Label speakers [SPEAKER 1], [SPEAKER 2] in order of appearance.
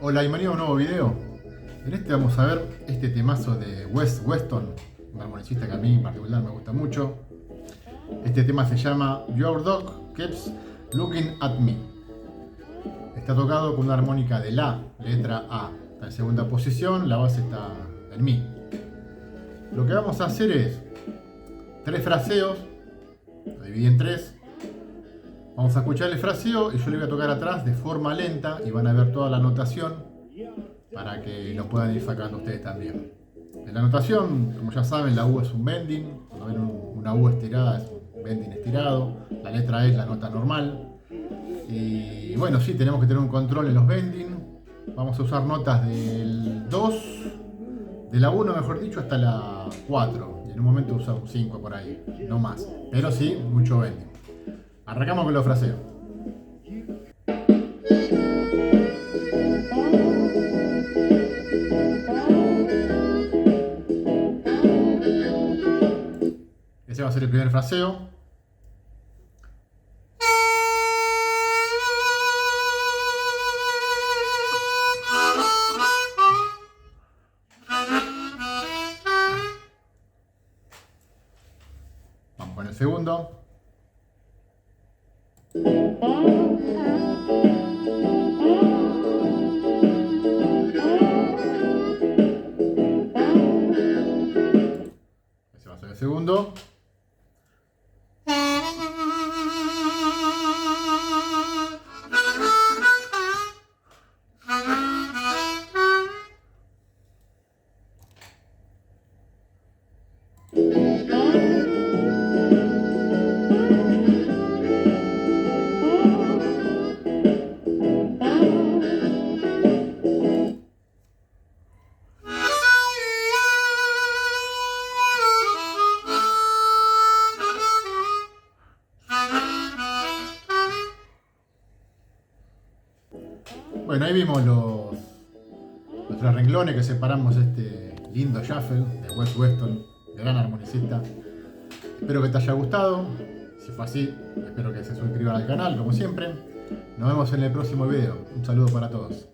[SPEAKER 1] Hola y bienvenido a un nuevo video. En este vamos a ver este temazo de Wes Weston, un armonicista que a mí en particular me gusta mucho. Este tema se llama Your Dog Keeps Looking at Me. Está tocado con una armónica de La, letra A. Está en segunda posición, la base está en Mi. Lo que vamos a hacer es 3 fraseos, lo dividí en 3. Vamos a escuchar el fraseo y yo le voy a tocar atrás de forma lenta y van a ver toda la notación para que lo puedan ir sacando ustedes también. En la notación, como ya saben, la U es un bending. Cuando ven una U estirada es un bending estirado. La letra E es la nota normal. Y bueno, sí, tenemos que tener un control en los bending. Vamos a usar notas del 2, de la 1 mejor dicho, hasta la 4. Y en un momento usamos 5 por ahí, no más. Pero sí, mucho bending. Arrancamos con los fraseos. Ese va a ser el primer fraseo. Vamos con el segundo. Ese va a ser el segundo. Bueno, ahí vimos los 3 renglones que separamos este lindo shuffle de Wes Weston, gran armonicista. Espero que te haya gustado. Si fue así, espero que se suscriban al canal, como siempre. Nos vemos en el próximo video. Un saludo para todos.